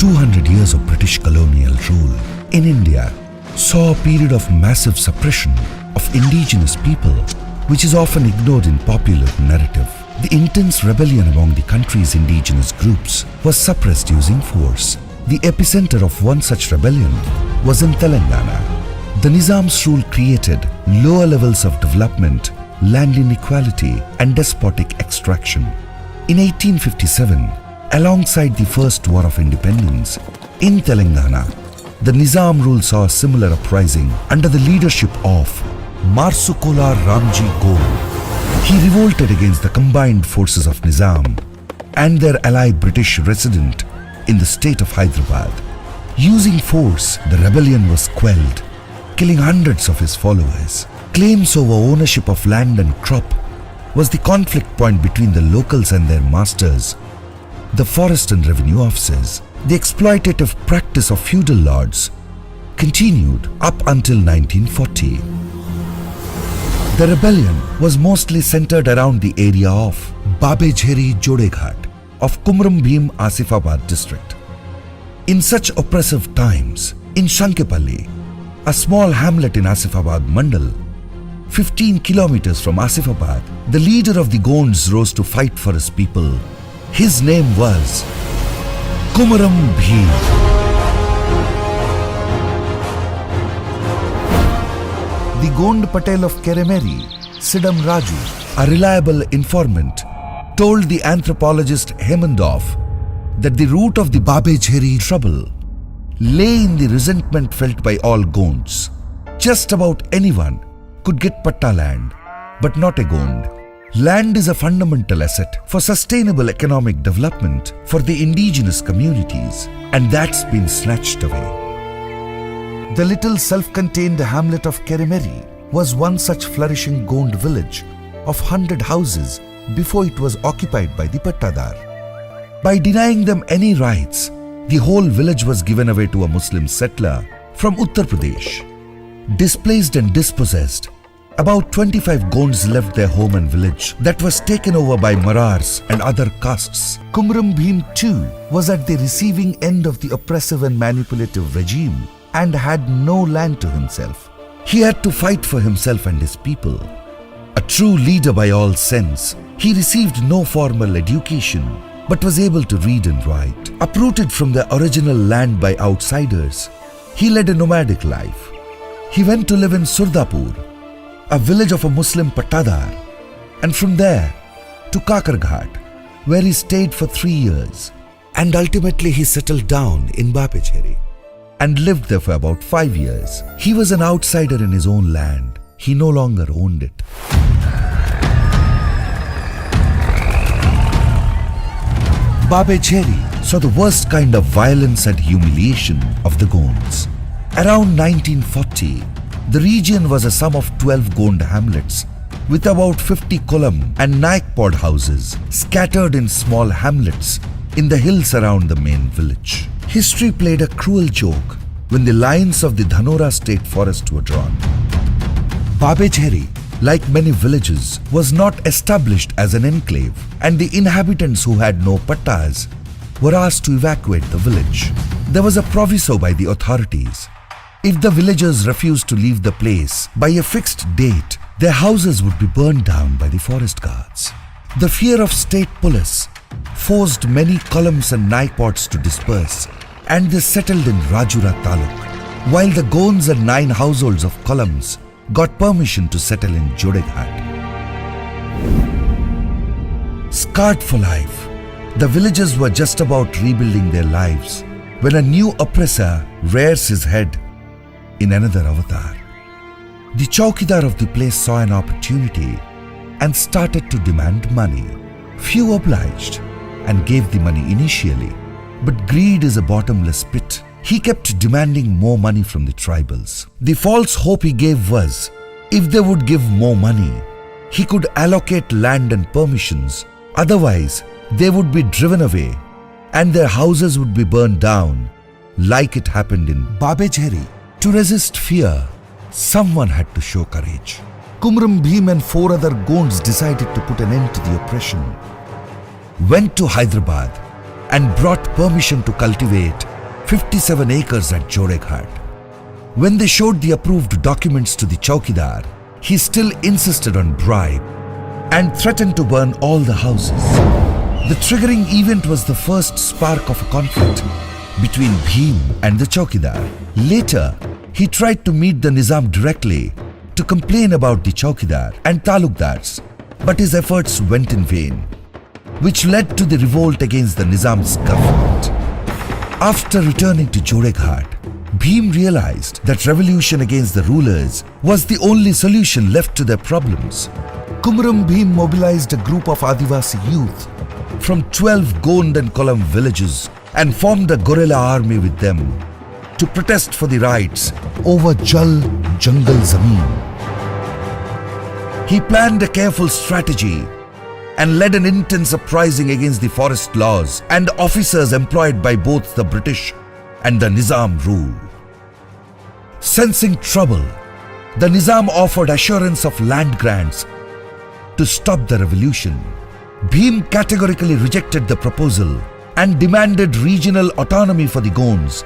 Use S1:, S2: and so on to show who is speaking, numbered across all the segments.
S1: 200 years of British colonial rule in India saw a period of massive suppression of indigenous people, which is often ignored in popular narrative. The intense rebellion among the country's indigenous groups was suppressed using force. The epicenter of one such rebellion was in Telangana. The Nizam's rule created lower levels of development, land inequality, and despotic extraction. In 1857, alongside the First War of Independence, in Telangana, the Nizam rule saw a similar uprising under the leadership of Marsukola Ramji Gol. He revolted against the combined forces of Nizam and their ally British resident in the state of Hyderabad. Using force, the rebellion was quelled, killing hundreds of his followers. Claims over ownership of land and crop was the conflict point between the locals and their masters, the forest and revenue officers. The exploitative practice of feudal lords continued up until 1940. The rebellion was mostly centered around the area of Babejheri Jodeghat of Komaram Bheem Asifabad district. In such oppressive times, in Shankipalli, a small hamlet in Asifabad Mandal, 15 kilometers from Asifabad, the leader of the Gonds rose to fight for his people. His name was Komaram Bheem. The Gond Patel of Keremeri, Sidam Raju, a reliable informant, told the anthropologist Hemandov that the root of the Babejheri trouble lay in the resentment felt by all Gonds. Just about anyone could get patta land, but not a Gond. Land is a fundamental asset for sustainable economic development for the indigenous communities, and that's been snatched away. The little self-contained hamlet of Keremeri was one such flourishing Gond village of 100 houses before it was occupied by the Pattadar. By denying them any rights, the whole village was given away to a Muslim settler from Uttar Pradesh. Displaced and dispossessed, about 25 Gonds left their home and village that was taken over by Marars and other castes. Komaram Bheem too was at the receiving end of the oppressive and manipulative regime and had no land to himself. He had to fight for himself and his people. A true leader by all sense, he received no formal education but was able to read and write. Uprooted from the original land by outsiders, he led a nomadic life. He went to live in Surdapur, a village of a Muslim Pattadar, and from there to Kakarghat, where he stayed for 3 years. And ultimately he settled down in Babejheri and lived there for about 5 years. He was an outsider in his own land. He no longer owned it. Babejheri saw the worst kind of violence and humiliation of the Gonds. Around 1940, the region was a sum of 12 Gond hamlets with about 50 kolam and naikpod houses scattered in small hamlets in the hills around the main village. History played a cruel joke when the lines of the Dhanora state forest were drawn. Babejheri, like many villages, was not established as an enclave, and the inhabitants who had no pattas were asked to evacuate the village. There was a proviso by the authorities. If the villagers refused to leave the place by a fixed date, their houses would be burned down by the forest guards. The fear of state police forced many columns and naikpods to disperse, and they settled in Rajura Taluk, while the Gonds and 9 households of columns got permission to settle in Jodeghat. Scarred for life, the villagers were just about rebuilding their lives when a new oppressor rears his head in another avatar. The chowkidar of the place saw an opportunity and started to demand money. Few obliged and gave the money initially, but greed is a bottomless pit. He kept demanding more money from the tribals. The false hope he gave was, if they would give more money, he could allocate land and permissions. Otherwise, they would be driven away and their houses would be burned down, like it happened in Babejheri. To resist fear, someone had to show courage. Komaram Bheem and 4 other Gonds decided to put an end to the oppression, went to Hyderabad and brought permission to cultivate 57 acres at Jodeghat. When they showed the approved documents to the Chowkidar, he still insisted on bribe and threatened to burn all the houses. The triggering event was the first spark of a conflict between Bheem and the Chowkidar. Later, he tried to meet the Nizam directly to complain about the Chowkidar and Talukdars, but his efforts went in vain, which led to the revolt against the Nizam's government. After returning to Jodeghat, Bheem realized that revolution against the rulers was the only solution left to their problems. Komaram Bheem mobilized a group of Adivasi youth from 12 Gond and Kolam villages and formed a guerrilla army with them to protest for the rights over Jal Jungle Zameen. He planned a careful strategy and led an intense uprising against the forest laws and officers employed by both the British and the Nizam rule. Sensing trouble, the Nizam offered assurance of land grants to stop the revolution. Bheem categorically rejected the proposal and demanded regional autonomy for the Gonds,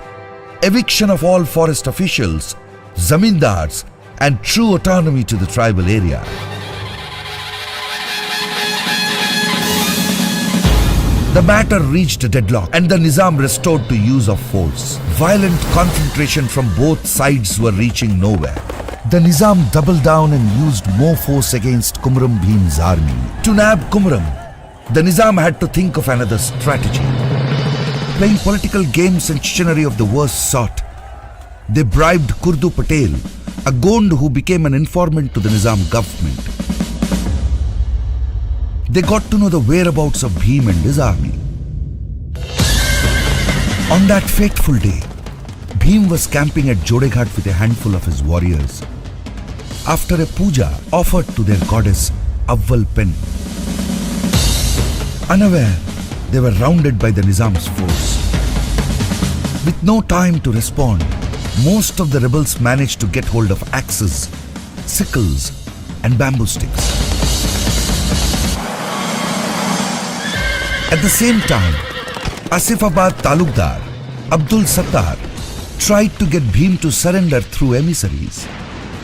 S1: eviction of all forest officials, zamindars, and true autonomy to the tribal area. The matter reached a deadlock and the Nizam restored to use of force. Violent confrontation from both sides were reaching nowhere. The Nizam doubled down and used more force against Komaram Bheem's army. To nab Komaram, the Nizam had to think of another strategy. Playing political games and chicanery of the worst sort, they bribed Kurdu Patel, a Gond who became an informant to the Nizam government. They got to know the whereabouts of Bheem and his army. On that fateful day, Bheem was camping at Jodeghat with a handful of his warriors after a puja offered to their goddess Avval Pen. Unaware, they were rounded by the Nizam's force. With no time to respond, most of the rebels managed to get hold of axes, sickles, and bamboo sticks. At the same time, Asifabad Talukdar, Abdul Sattar, tried to get Bheem to surrender through emissaries.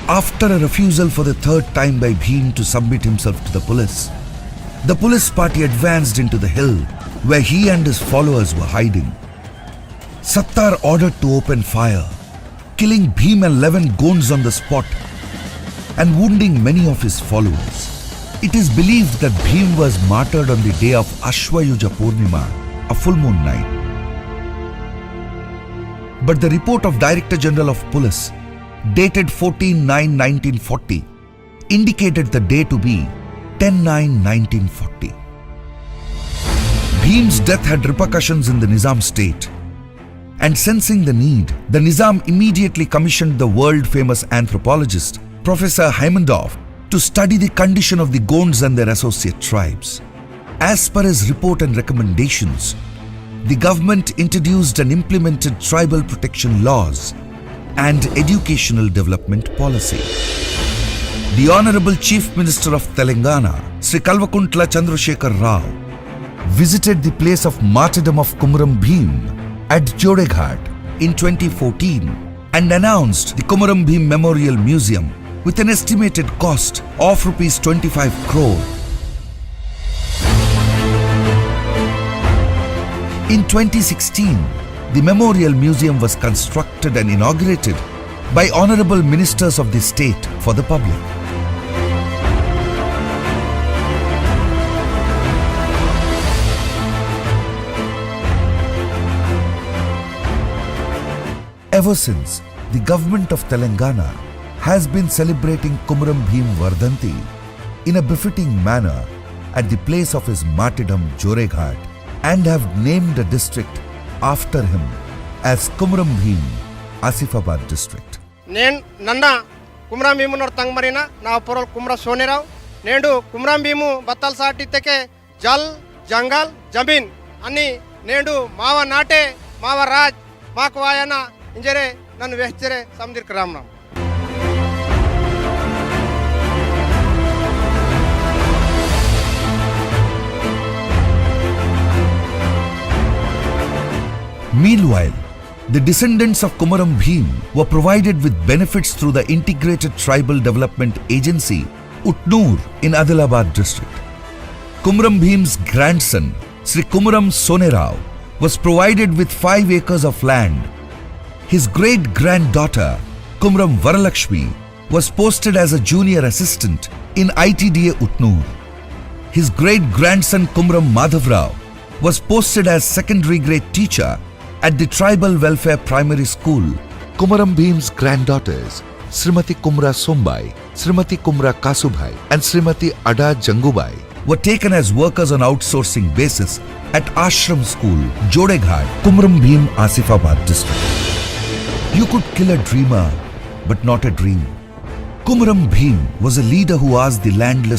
S1: After a refusal for the third time by Bheem to submit himself to the police party advanced into the hill where he and his followers were hiding. Sattar ordered to open fire, killing Bheem and 11 Gonds on the spot and wounding many of his followers. It is believed that Bheem was martyred on the day of Ashwayuja Purnima, a full moon night. But the report of Director General of Police, dated 14/9/1940, indicated the day to be 10/9/1940. Bheem's death had repercussions in the Nizam state, and sensing the need, the Nizam immediately commissioned the world-famous anthropologist, Professor Hemendorf, to study the condition of the Gonds and their associate tribes. As per his report and recommendations, the government introduced and implemented tribal protection laws and educational development policy. The Honorable Chief Minister of Telangana, Sri Kalvakuntla Chandrasekhar Rao, visited the place of martyrdom of Komaram Bheem at Jodeghat in 2014 and announced the Komaram Bheem Memorial Museum with an estimated cost of Rs 25 crore. In 2016, the Memorial Museum was constructed and inaugurated by honorable ministers of the state for the public. Ever since, the government of Telangana has been celebrating Komaram Bheem Vardhanti in a befitting manner at the place of his martyrdom Jodeghat and have named a district after him as Komaram Bheem, Asifabad district.
S2: Nanda Komaram Bheemu Nortang Marina, now Porol Kumra Sonerao, Nendu Komaram Bheemu Batal Sati Teke, Jal, Jangal, Jabin, Ani, Nendu, Mava Nate, Mava Raj, Makwayana, Injere, Nan Vestere, Samdir Kramna.
S1: Meanwhile, The descendants of Komaram Bheem were provided with benefits through the Integrated Tribal Development Agency, Utnoor, in Adilabad district. Komaram Bheem's grandson, Sri Komaram Sonerao, was provided with 5 acres of land. His great-granddaughter, Komaram Varalakshmi, was posted as a junior assistant in ITDA Utnoor. His great-grandson Komaram Madhavrao was posted as secondary grade teacher at the Tribal Welfare Primary School. Komaram Bheem's granddaughters, Srimati Kumra Sombai, Srimati Kumra Kasubhai and Srimati Ada Jangubai were taken as workers on outsourcing basis at Ashram School, Jodeghat, Komaram Bheem, Asifabad district. You could kill a dreamer, but not a dream. Komaram Bheem was a leader who asked the landless